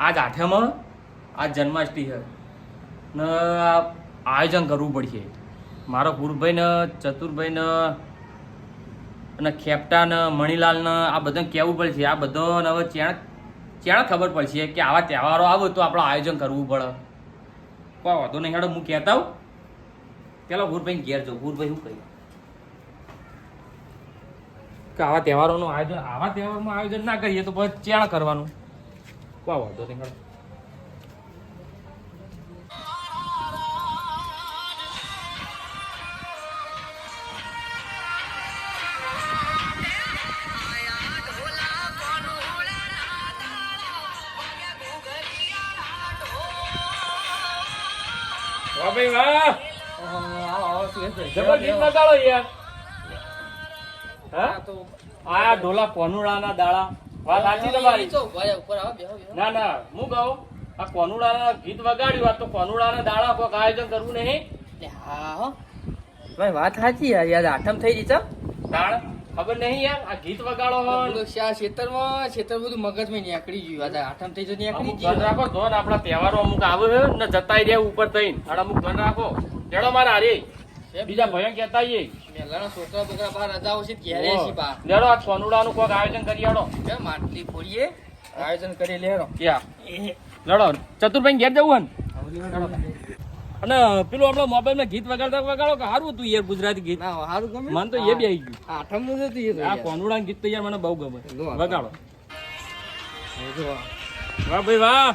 આજ આઠમ આજ જન્માષ્ટમી છે ને આયોજન કરવું પડશે. મારો ગુરુભાઈ ને ચતુરભાઈ ને અને ખેપટા ને મણીલાલ ને આ બધાને કહેવું પડશે. આ બધાને હવે ચેણ ખબર પડશે કે આવા તહેવારો આવે તો આપણે આયોજન કરવું પડે. કોઈ વાંધો નહીં, હેડો હું કહેતા હોઉં. પેલો ગુરુભાઈ ઘેર જાઉં. ગુરુભાઈ શું કહ્યું કે આવા તહેવારોનું આયોજન ના કરીએ તો પછી ચેણ કરવાનું. કોઈ વાંધો નહીં, હેડો. વાહ ભાઈ વાહ, જબરદસ્ત લગાડો યાર. હા તો આ ઢોલા કોનુડાના દાડા. વાત સાચી તમારી. ના ના હું કહું આ કોનુડાના ગીત વગાડ્યું. આ તો કોનુડાના દાડા કોઈક આયોજન કરવું નહીં. હા વાત સાચી યાર, આઠમ થઈ ગઈ છે. દાળ ખબર નહીં યાર. આ ગીત વગાડો ખેતરમાં બધું મગજમાં નીકળી ગયું. આઠમ થઈ ગયું નીકળી ધન ગયું. રાખો ધન. આપણા તહેવારો અમુક આવે છે ને જતાઈ રહ્યા ઉપર થઈને. અમુક ધન રાખો. જેડો મારા હારે બીજા ભયો કહેતા આવીએ. પહેલાના છોકરા બોકરા બહાર રજાઓ છે ઘેરે છે બા. જેડો આ કોનુડાનું કોઈક આયોજન કરી આડો. કેમ માટલી ફોડીએ આયોજન કરી લેરો. ક્યાં લડો ચતુરભાઈ ઘેર જવું ને. અને પેલું આપડે મોબાઈલ માં ગીત વગાડતા વગાડો કે સારું હતું યાર ગુજરાતી ગીત. સારું ગમે મને તો એ બી આવી ગયું. આઠમ નું હતું આ કોનુડા ગીત તો યાર મને બહુ ગમે. વગાડો. વાહ ભાઈ વાહ,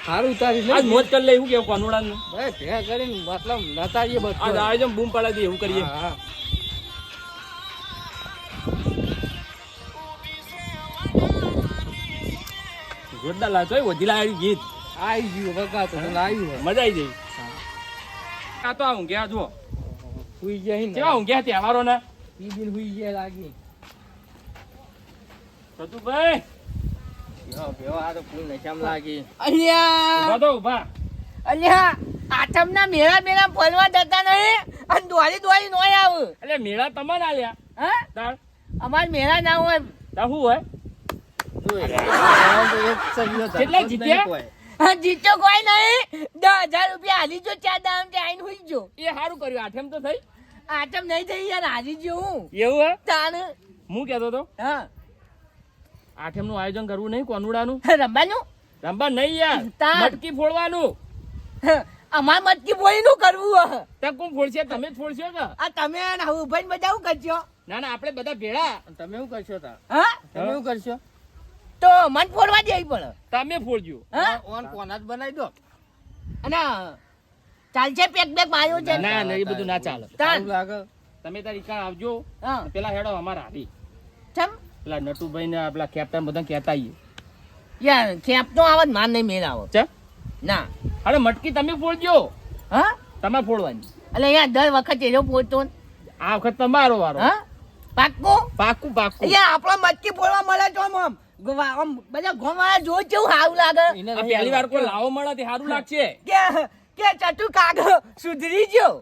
સારું ઉતારી આજ મોજ કરી લે. એવું કેવું કોનુડા નું ભેગા કરીને મતલબ નતારીએ બધું. આજ આયોજન બૂમ પડાવી દઈએ. એવું કરીએ. જોરદાર લાગતો હોય. વધી લાવ્યું ગીત આવી ગયું વગાતો આવ્યું મજા આવી જાય. આ તો આ ઊંઘ્યા જુઓ હુઈ જાય ને કેવા ઊંઘ્યા તહેવારો ના. ઈ દિન હુઈ જાય લાગી. સતુભાઈ આ તો ફૂલ નશામ લાગી. ઉભા તો ઉભા. અલ્યા આઠમના મેળા ફરવા જતા નહીં અને દોડી નોય આવ. એટલે મેળા તમારે આલ્યા હા તાર અમાર મેળા ના હોય. તાર શું હોય? કેટલા જીત્યા? જીતો કોઈ નહીં. 10,000 રૂપિયા હાલી જો. 4 દામ આઈને હુઈ જો. એ સારું કર્યું. આઠમ તો થઈ. આઠમ નહીં થઈ યાર, હારી જો હું. એવું હે? તાન હું કેતો તો હા આઠમ નું આયોજન કરવું નહીં. કોનુડાનું રમવાનું રંબા નહીં યાર. તાર. મટકી ફોડવાનું. અમાર મટકી બોલી નું કરવું. ત્યાં કોણ ફોડશે? તમે જ ફોડશો કે? આ તમે ભાઈ બધા શું કરશો? ના ના આપણે બધા ભેળા. તમે શું કરશો તા? હા તમે શું કરશો? તો મન ફોડવા દેવી પડે. તમે ફોડજો. હા ઓન કોના જ બનાવી દો. અને ચાલશે પેક માર્યો છે. ના ના એ બધું ના ચાલે. સારું લાગે. તમે તારી કાં આવજો. હા પેલા હેડો અમારા હારી. ચમ પેલા નટુભાઈ ને પેલા કેપ્ટન બધા કહેતા આવીએ. યાર ખેપ તો આવત માન નહીં મેળ આવો. ચા ના અરે મટકી તમે ફોડજો. હા તમે ફોડવાની. એટલે યાર દર વખત એનો પોતો. આ વખત તમારો વારો. હા પાક્કું પાકું પાકું. યાર આપણો મટકી ફોડવા મળે તો આમ બધા ગોમાળા જો કેવું સારું લાગે. આ પહેલી વાર કોઈ લાવો મળે તે સારું લાગશે. કે ચટુ કાગ સુધરી ગયો.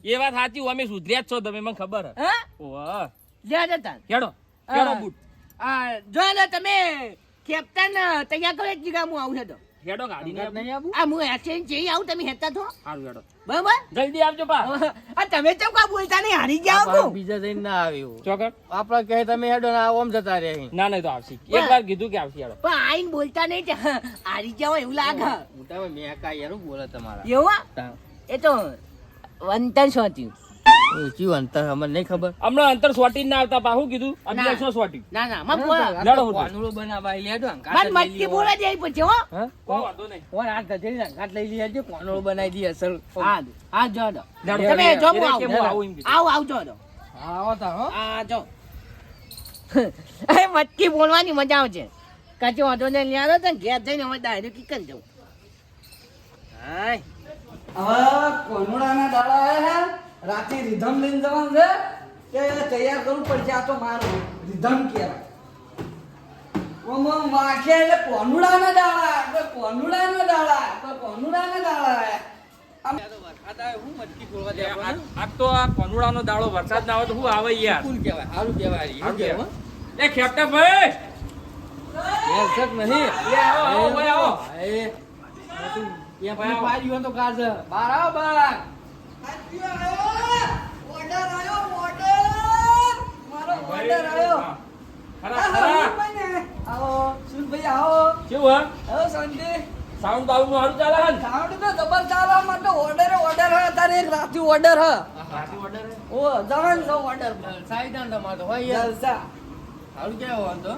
એ વાત સાચી. અમે સુધર્યા જ છો તમે, મને ખબર હે. હા ઓહ જા જતા હેડો હેડો બૂટ જો ને તમે કેપ્ટન તૈયાર કરો. એક જગ્યા હું આવું છે તો હેડો ગાડી ને નહીં આવું. આ હું એક્સચેન્જ જઈ આવું. તમે હેતા છો સારું હેડો બરાબર. જલ્દી આવજો પા. આ તમે ચમ કા બોલતા નહીં? હારી જાવ કો બીજા જઈને ના આવ્યું. ચોકર આપડે કહે તમે હેડો ના ઓમ જતા રહે. ના નહીં તો આવશે. એક વાર કીધું કે આવશે. હેડો પણ આઈને બોલતા નહીં. હારી જાવ એવું લાગે. મોટા મેં કા યાર બોલે તમારા. એવું એ તો વંતર શોટ્યું. શું અંતર અમને નહીં ખબર. હમણાં અંતર સોટી ના આવતા પા. શું કીધું? અભ્યાસ નો સોટી. ના ના માં લેડો હું કોનુડો બનાવાય લેડો. મન મટકી બોલા જાય પછી હો. કોઈ વાંધો નહીં. ઓર આ ગધેડી ના ઘાટ લઈ લેજો. કોનુડો બનાવી દી અસલ. હા હા જો દો. લેડો. તમે જો હું કે હું આવું એમ કીધું. આવજો દો. આવો તા હો. હા જો એ મટકી બોલવાની મજા આવશે. કચો વાંધો ને લ્યારો તો ઘેર જઈને હવે ડાયરેક્ટ કરી દઉં. હાય હવે કોનુડાના દાડા આયા હે. રાતે રીધમ લઈને જવાનું છે કે તૈયાર કરવું પડશે. આ તો મારું રીધમ કહેવાય. ઓમ વાંખે એટલે કોનુડાના દાડા, કોનુડાના દાડા, કોનુડાના દાડા. હું મટકી ફોડવા દે આપણને. આ તો આ કોનુડાનો દાડો વરસાદ ના આવે તો શું આવે યાર. કુલ કહેવાય. સારું કહેવાય. સારું કહેવાય. એ ખેપટા ભાઈ હા ઘેર છે કે નહીં? એ આવો, ભાઈ આવો. એ, એ ભાઈ ફ્રી આવો. ફાયર યુવાન તો કાર છે. બહાર આવો, બહાર. ઓર્ડર આવ્યો ઓર્ડર મારો ઓર્ડર આવ્યો ખરા, ખરા. આવો સુનભાઈ આવો કેવું હા? આવો શાંતિ સાઉન્ડ બાઉન્ડ નું સારું ચાલે છે ને? સાઉન્ડ તો જબર ચાલે માટે ઓર્ડર હે તારે એક રાતી ઓર્ડર હે રાતે order હે? ઓ જવાન નો ઓર્ડર સાઈડ તમારે તો હોય યાર. જલસા સારું કેવું હોય તો?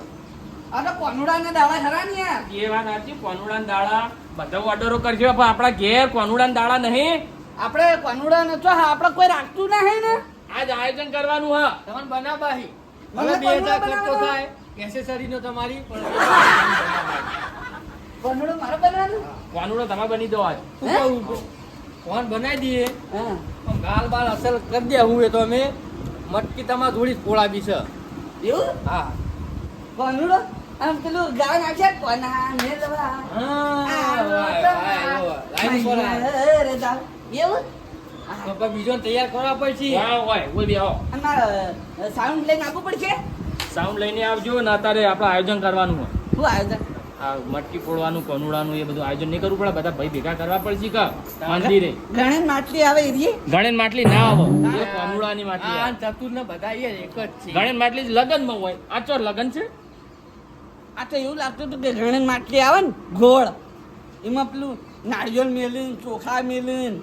આ તો કોનુડા ના દાડા ખરા ને યાર એ વાત સાચી. કોનુડા ના દાડા બધા ઓર્ડરો કરજો પણ આપણા ઘેર કોનુડા ના દાડા નહીં. આપણે કોનુડા ને તો આપણે કોઈ રાખતું નહીં ને આજ આયોજન કરવાનું હા. તમને બનાવવાહી. મને હવે 2000 કોનુડા ખર્ચો બનાવવાનો. થાય એસેસરી નો તમારી કોનુડો મારે બનાવવાનું કોનુડો તમે બની દો આજ. હે? ફોન બનાવી દઈએ. હા પણ ગાલ બાલ અસલ કરી દે હું એ તો અમે મટકી તમારે થોડી જ પોળાવી છે. એવું હા કોનુડો આમ પેલું ગાય નાખે કોના ને લવા લાઈન પર આ. રે દાવ એવું તો પછી બીજો તૈયાર કરવા પડશે. વાહ, હોય, ઓય બી આવો. અને સાઉન્ડ લઈને આપવું પડશે સાઉન્ડ લઈને આવજો ને અત્યારે આપણે આયોજન કરવાનું હોય. શું આયોજન આ મટકી ફોડવાનું કોનુડાનું એ બધું આયોજન નહીં કરવું પડે. બધા ભાઈ ભેગા કરવા પડશે કે મંદિરે ગણેશ માટલી આવે એરી ગણેન માટલી ના આવો. એ કોનુડાની માટલી આ આવે. ચતુર ને બધા એ એક જ છે. ગણેન માટલી જ લગનમાં હોય. આ ચોર લગન છે. આ તો એવું લાગતું હતું કે ગણેશ માટલી આવે ને ગોળ એમાં પેલું નાળિયેર મેલીન ચોખા મેલીન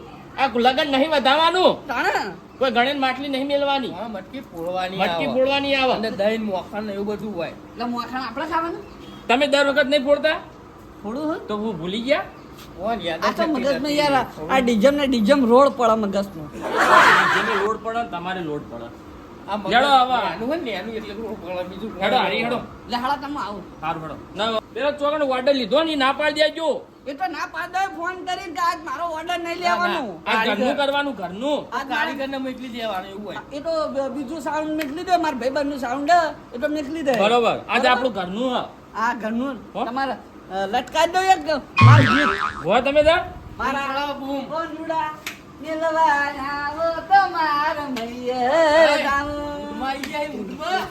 આ લગન નહીં વધાવવાનું. તાણે કોઈ ગણેન માટલી નહીં મેલવાની. હા, મટકી ફોડવાની મટકી આવે. ફોડવાની આવે. અને દહીં મોખણ એવું બધું હોય. એટલે મોખાણ આપણે ખાવાનું તમે દર વખત નહીં ફોડતા થોડું હોય તો હું ભૂલી ગયા. કોણ યાદ આ તો જ નથી મગજમાં રહેતી. યાર આ ડીજમ ને ડીજમ રોડ પડે મગજમાં જેને લોડ પડે ને તમારે લોડ પડે. આ મગજ હેડો આવા. નાનું હોય ને એનું એટલે થોડું પડે, બીજું હેડો હારી હેડો. એટલે હાડા તમે આવો સારું હેડો. ના પેલો ચોકનો ઓર્ડર લીધો ને ઈ ના પાડી દેજો. એ તો ના પાડો ફોન કરીને કે આજ મારો ઓર્ડર નહીં લેવાનો આ ઘરનું કરવાનું ઘરનું. આ કારીગરને મોકલી દેવાનું એવું હોય. એ તો બીજું સાઉન્ડ મેકલી દે મારા ભાઈબંધ નું સાઉન્ડ એ તો મેકલી દે બરોબર. આજે આપણું ઘરનું હા. આ ઘરનું હો? તમારે લટકાઈ દો એક મારું ગીત હોય તમે તાર? મારા કોનુડા મેલવાના વો તમાર મૈયર ગાઉં. ઉઠમાં આઈ જાય, ઉઠમાં.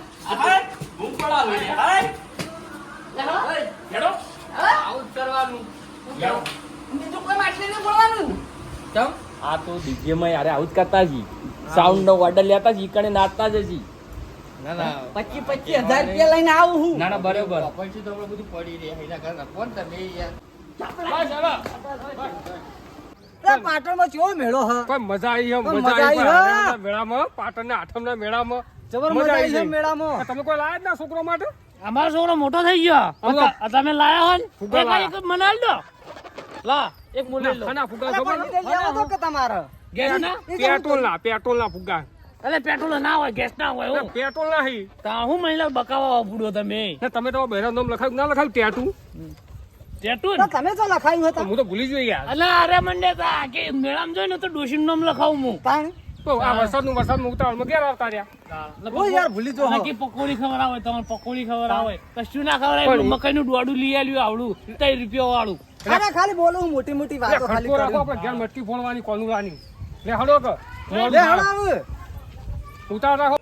ભૂખ પડાવે છે. હાય. હેડો. આવું જ કરવાનું. હેડો. બીજું કોઈ માટલી નહીં બોલવાનું ચમ? આ તો ડીજે માં યાર આવું જ કરતા છી. સાઉન્ડ નો ઓર્ડર લેતા છી કણે નાચતા જ છી. ના ના 25,000 રૂપિયા લઈને આવું હું ના ના બરોબર. પછી તો આપણે બધું પડી રહે એના કરતા કોણ તમે યાર. બસ હવે. પાટણમાં કેવો મેળો હ કોઈ મજા આવી છે, કોઈ મજા મજા આવી આવી છે. છે. આનંદના મેળામાં, પાટણના આઠમના મેળામાં જબર મજા આવી છે ગઈ. મેળામાં આ તમે કોઈ લાયા જ ના છોકરો માટે? અમારો છોકરો મોટો થઈ ગયો હવે તમે લાયા હોય ફુગ્ગા ને એક મનાલ દો લા એક મુલે લો ખાના ફુગ્ગા અરે ખબર પણ લીધે લેવા દો કે તમારે ગેસ ના પેટ્રોલના ફુગ્ગા. એટલે પેટ્રોલ ના હોય ગેસ ના હોય હું પેટ્રોલ નહીં. તા હું મહિલા બકાવા પૂડો તમે ને તમે તો બહેરાનું નામ લખાયું ના લખાયું ટેટુ? ટેટુન તો તમે તો લખાયું તો હતા હું તો ભૂલી ગયો યાર. અલા અરે મંડે તા કે મેળામાં જોઈ ને તો ડોશીનું નામ લખાવું હું તાણ તો આ વરસાદનું ઉતાવળમાં ઘેર આવતા રહ્યા. ઓ યાર ભૂલી જો નક્કી પકોડી ખબર આવે તમારે પકોડી ખબર આવે કશું ના ખબર આવે પણ- મકાઈ નું દોડું લઈ આવ્યું આવડું 3 રૂપિયા વાળું અરે ખાલી બોલું મોટી મોટી એટલે વાતો ખાલી ખર્ચો રાખો કરું આપણે ઘેર મટકી ફોડવાની કોનુડાની. લે હળો કે લે હળાવ ઉતાર રાખો.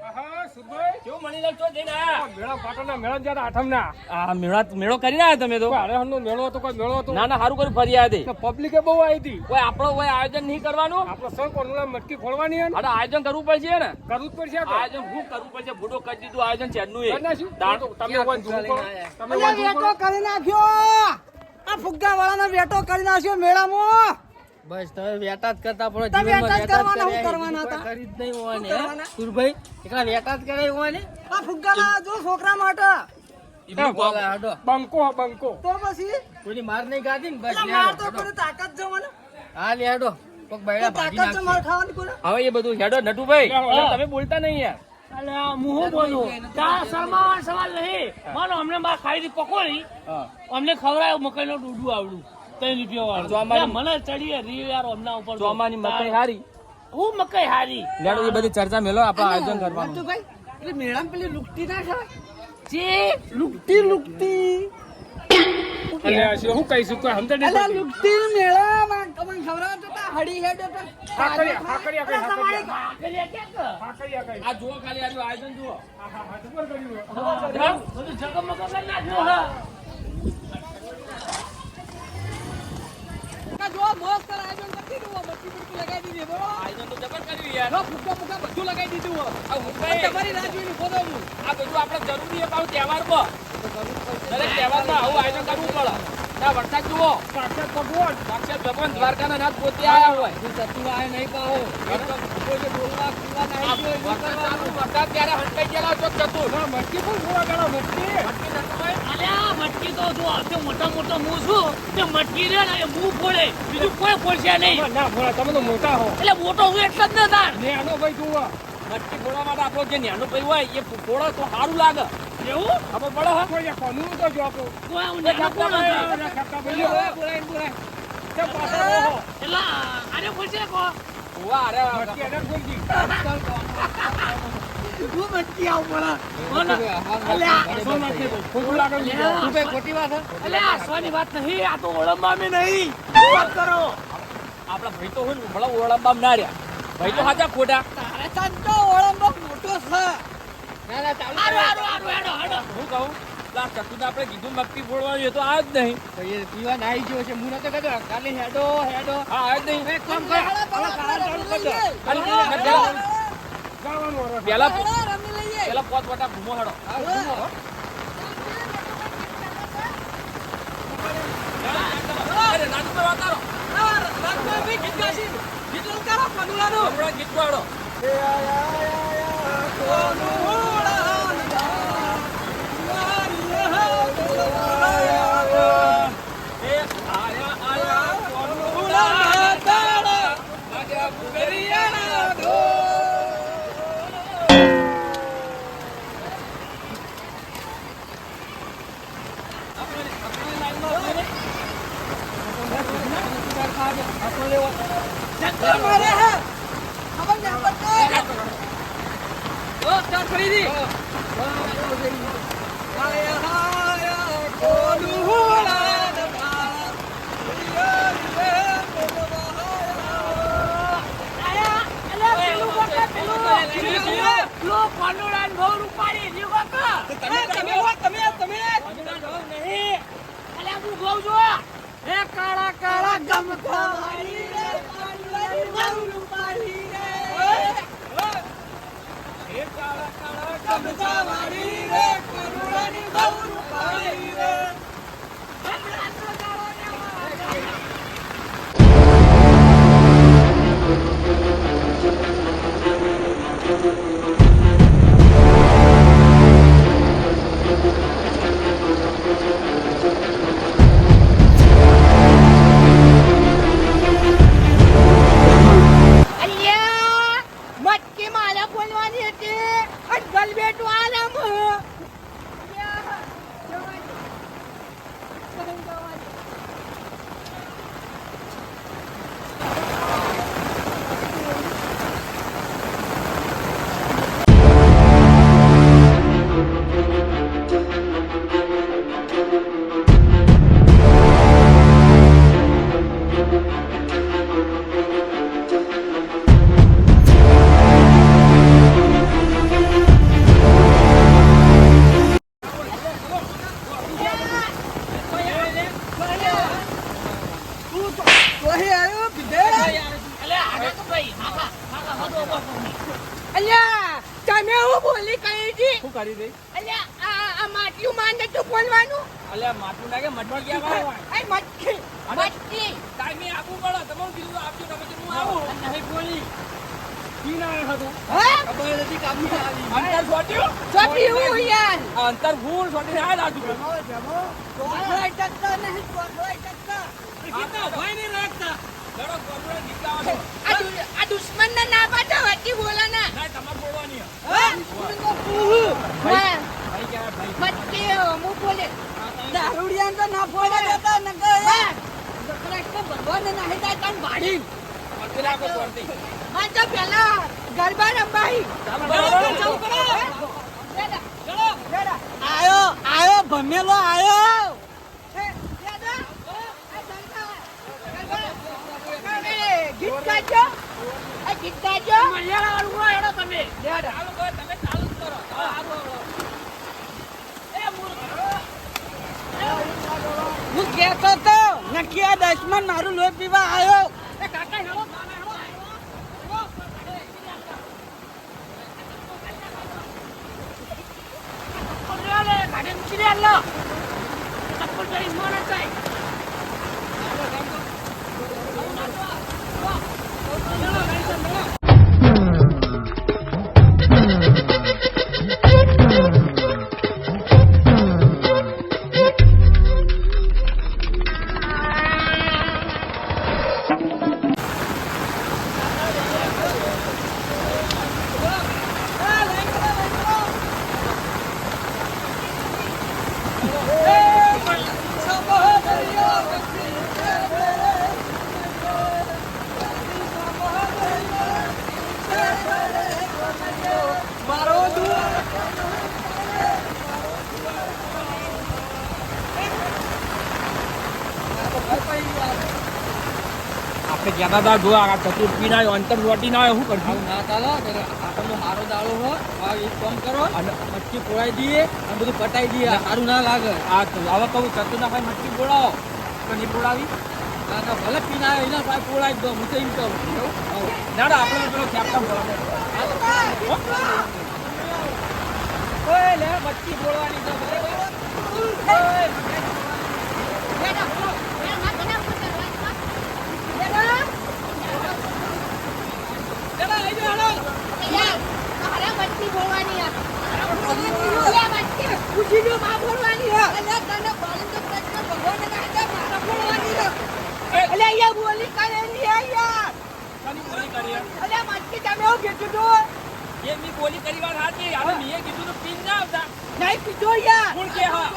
આહા, સુરભાઈ, કેવું મણીલાલ ચો જઈને આયા? મેળા પાટણના મેળા જ્યારે આઠમના આ મેળો કરીને આયા તમે તો? કોઈ હરેહરનો મેળો હતો, કોઈ મેળો હતો. ના ના સારું કર્યું ફરી આયા તે. પબ્લિકે બહુ આવી હતી. કોઈ આપણો કોઈ આયોજન નહીં કરવાનું. આપણે સૌ કોનુડા મટકી ફોડવાની હે ને? અરે આયોજન કરવું પડશે ને. કરવું જ પડશે આ તો. આયોજન હું કરવું પડશે. ભૂડો કરી દીધું આયોજન ચેરનું એ. કરી નાખ્યું? તાણ. તમે હોય ધૂમ કરો. તમે અલ્યા હોય ધૂમ વેટો કરો. કરી નાખ્યો આ ફુગ્ગા વાળાનો વેટો કરી નાખ્યો મેળામાં બસ તમે વેટા જ કરતા પડો તમે જીવનમાં વેટા જ કરવાના, કર્યા, શું કરવાના બીજું હતા? કોઈ કરી જ નહીં હોય ને, શું હે? કરવાના? સુરભાઈ એકલા વેટા જ કરે હોય ને આ ફુગ્ગા લાવો જો છોકરા માટે ઈબલું બોલે, હાડો. બંકો હો, બંકો. તો પછી કોઈની માર નહીં ખાધી ને બસ અલ્યા લે માર હાડો, તો હાડો. કોઈ તાકાત જવાનો હા લે હાડો. કોક બૈડા ભાગી તાકાત છે માર નાખશે. ખાવાની કોઈ હવે એ બધું હેડો નટુભાઈ. હા. તમે બોલતા નહીં યાર. અલ્યા હું શું બોલું ત્યાં શરમાવાનો સવાલ નહીં માનો અમને માર ખાઈ હતી પકોડી હા. અમને ખવડાયો મકાઈ નું ડૂડું આવડું 3 રૂપિયા વાળું ચોમાની- મને ચડીએ રીલ યાર અમના ઉપર તો. ચોમાની મકાઈ હારી. હું મકાઈ હારી લેડો એ બધી ચર્ચા મેલો આપણે આયોજન કરવાનું. નટુભાઈ એટલે મેળામાં પેલી લુકટી ના ખાય જે લુકટી લુકટી અને શું કહીશું કોઈ સમજણ નહીં અલ્યા પડતી. લુકટી મેળામાં તમને ખવડાવો તો તા હડી હેડો તો હા કરી તમારી કાકરિયા ક્યાં કર? આ જુઓ ખાલી આજુ આયોજન જુઓ. બધું જગમગ કરી નાખ્યું હા. જો મસ્ત આયોજન કરી દીધું બત્તી બત્તી લગાવી દીધી બરોબર આયોજન તો જબર કર્યું યાર. જો ફૂકા ફૂકા બધું લગાવી દીધું આ હુંભાઈ, તમારી રાહ જોઈને ઉભો થયો હું. આ બધું આપણે જરૂરી છે પાછું તહેવારમાં. દરેક તહેવારમાં આવું આયોજન કરવું પડે. ના વરસાદ જુઓ, સાક્ષાત ભગવાન દ્વારકાના નાથ પોતે આયા હોય. ચતુર આય નહીં પાહો એકદમ કોઈ જે બોલવા કુવા આ નહીં જોઈ વરસાદ ચાલુ, વરસાદ ત્યારે હંકાઈ ગયેલા છો ચતુર. મટકી પણ જોવા ગયેલો મટકી અલ્યા મટકી તો જો આવશે મોટા મોટા મું છું તે મટકી રે ને એ મું ફોડે બીજું કોઈ ફોડશે નહીં. ના ભોળા તમે તો મોટા હો એટલે મોટો હું એટલે જ ને તાર. ને આનો ભાઈ જુઓ મટકી ફોડવા માટે આપણો જે નાનો ભાઈ હોય એ ફોડો તો સારું લાગે. એવું ખબર પડે હા? કોઈ એક કોનું તો જો આપણું કોઈ આવું નહીં કોણ હતું? એટલે આને ફોડશે કો ઉવા, અરે હું મટકી આવું બોલા ખોટું લાગે તું બે ખોટી વાત હે અલ્યા હસવાની વાત નહીં આ તો ઓળંબા મેં નહીં વાત કરો. આપણા ભાઈ તો હોય ને ભલા ઓળંબામ ના રહ્યા. ભાઈ તો સાચા ખોટા. તારે સંતો ઓળંબો મોટો છે ના ના ચાલુ હારું હેડો હેડો. હું કહું પેલા ચતુને આપણે કીધું મટકી ફોડવાનું એ તો આવ્યો જ નહીં. તો એ પીવા નાઈ ગયો છે હું નતો કહેતો ખાલી હેડો હેડો હા આવ્યો જ નહીં. એક કામ કર પેલા રમી લઈએ પેલા પોત વટા ઘૂમો હેડો. અરે નાનું પર વાતારો. ગીત ગાશી. ગીત ઉતારો પનુલાનું. હમણાં ગીત ગાડો. કાળા કાળા ગમખા વાળી રે પાડુલાની બહુ રૂપાળી રે કાળા કાળા ગમખા વાળી રે પાડુલાની બહુ રૂપાળી રે અલ્યા તમે હું બોલી કહી દી શું કરી દઈ? અલ્યા આ માટીયું માન નતું બોલવાનું અલ્યા માથું લાગે મટકી ગયા ભાઈ. એ મટકી મટકી ટાઈમે આપવું પડે. તમે કીધું આપજો તમે કીધું હું આવું. નહીં બોલી કી ના હતું હા ખબર નથી કાબુ આવી અંતર છોટ્યું. છોટી હું યાર આ અંતર ભૂલ છોટીને આ લાજુ. ચોકલાઈ ટક્કર નહીં ચોકલાઈ ટક્કર કેટલા ભાઈ નહીં રાખતા. લડો ગોમડો નીકળવાનો. આ દુશ્મન ના ના પાડો વટી બોલાના ના તમારે બોલવાની છે. હા ભાઈ કહેવાય ભાઈ. મટકી હું બોલે દારૂડિયાને તો ના ફોડે દેતા નકર ભગવાન ના હેતા તન ભાડી મટકી રાખો પડતી. હા તો પેલા ગરબા રંબાઈ આયો આયો ભમેલો આયો જીતકાજો આ જીતકાજો મલિયાળા વાળું હેડો તમે લેડો. ચાલુ કરો તમે ચાલુ જ કરો હા હારું એ મૂળ હું કહેતો તો નક્કી આ દશમન મારું લોહી પીવા આવ્યો. એ કાકા હેડો કાકા હેડો ગાડી મૂકી દે લો ચપ્પલ કરી મોન જાય આપણે કહેતા હતા જો આ ચતુર્થી ના અંતર લોટી ના શું કરશું આવું ના ચાલો આપણનો સારો દાડો હોય આ એક કામ કરો અને મટકી ફોડાઈ દઈએ અને બધું પટાઈ દઈએ સારું ના લાગે આ તો હવે કહું ચતુર ના ભાઈ મટકી બોલાવો તો નહીં બોલાવી ના ના ભલે પીના આવે એના પાસે ફોડાઈ દો હું તો એમ કહું ના ના આપણે પેલો કેપ્ટન બોલાવે ઓય લે મટકી ફોડવાની તો બરાબર એમની બોલી કરી વાત સાચી હવે મેં કીધું તો પીન ના આવતા નહીં પીધો યાર કોણ કે હા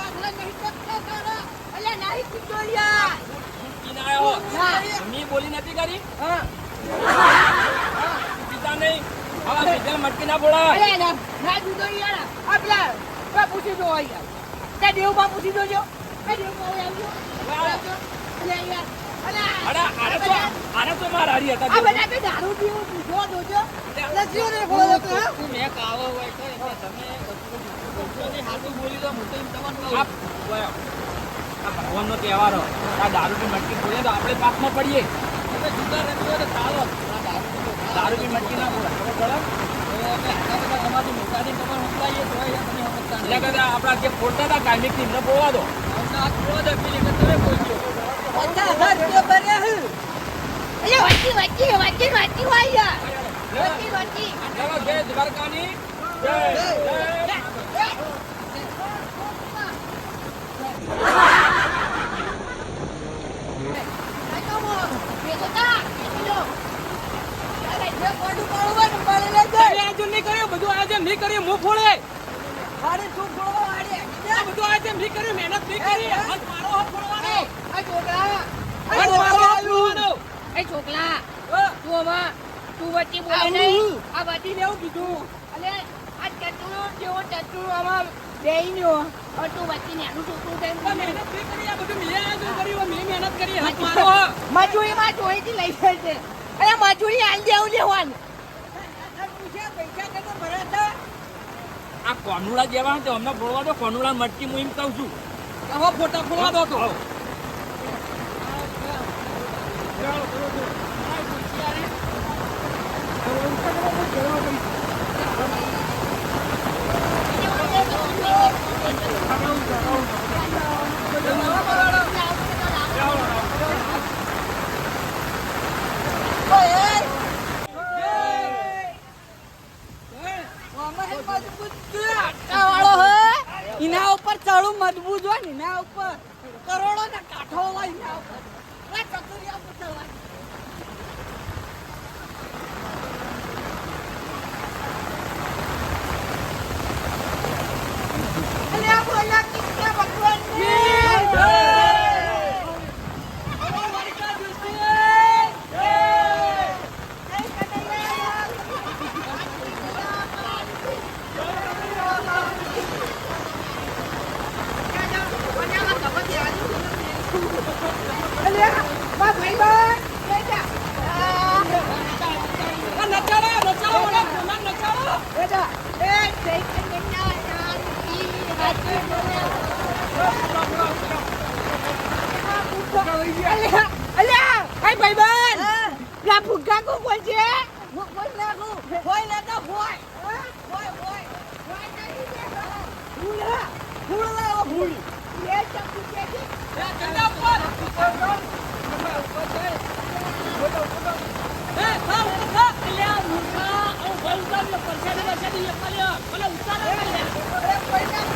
નહીં પીધો યાર પીન આવ્યો હા. મેં બોલી નથી કરી હા પીતા નહીં હવે બીજા મટકી ના બોલાવે અલે ના ના દીધો યાર આપલા પૂછી દો યાર તે દેવમાં પૂછી દોજો તે દેવમાં આવજો અલે યાર આને તો માર હારી હતા આ બધા તો દારૂ પીવો પૂછો દોજો લસ્યો ને બોલો તો હા મેં કાવો હોય તો એટલે તમે બધું હાથું બોલી દો હું તો એમ તમને કહું આ ભગવાનનો તહેવાર હો. આ દારૂની મટકી બોલીએ તો આપણે પાપમાં પડીએ તમે જુદા રહેતો હોય તો ચાલો દારૂની મટકી ના બોલાય ખબર પડે અમારી મોટાથી તમારે મોકલાઈએ તો તમે સમજતા એટલે કે આપણા જે ફોડતા હતા કાયમિકથી એમને બોલવા દો હાથ બોલો તો પેલી કે તમે બોલજો 50,000 રૂપિયા ભર્યા છે. અલે વાંચી વાય યાર વાંચી ચાલો જય દ્વારકાની જય જય આયોજન નહીં કર્યું બધું આયોજન નહીં કર્યું મું ફોડે મારે શું ફોડવા વાળી? આ બધું આયોજન નહીં કર્યું મહેનત નહીં કરી હાથ મારો હાથ ફોડવાનો આ છોકરા હાથ મારો હાથ ફોડવાનો એ છોકરા તું આમાં તું વચ્ચે બોલે નહીં આ બધી લેવું કીધું અલે આ ચતુરો જેવો ચતુરો આમાં બેહીનો અને તું વચ્ચે નેનું છોકરું થઈને મહેનત નહીં કરી આ બધું મેં આયોજન કર્યું મેં મહેનત કરી હાથ મારો મજૂરીમાં જોઈથી લઈ જાય છે અરે મજૂરી હાલ દેવું લેવાનું પૈસા કેટલા ભર્યા હતા? આ કોનુડા જેવા તો અમને બોલવા દો કોનુડા મટકી હું એમ કહું છું હવે ફોટા ફોડવા દો તો એના ઉપર ચડું મજબૂત હોય ને એના ઉપર કરોડો ના કાંઠો હોય એના ઉપર ચતુરિયા ઉપર ચડવાનું. અલે આ બોલા કિસ્સા ભગવાનની. અલ્યા અલ્યા એ ભાઈબંધ લા ફુગ્ગા કો બોલ છે કોઈ લેતો હોય લે ચપ્પુ કે છે કલ્યા ઉપર અલ્યા મૂર્ખા ઓ ભાઈ ઉતાર લે પરસાદી પરસાદી લે મને ઉતાર લે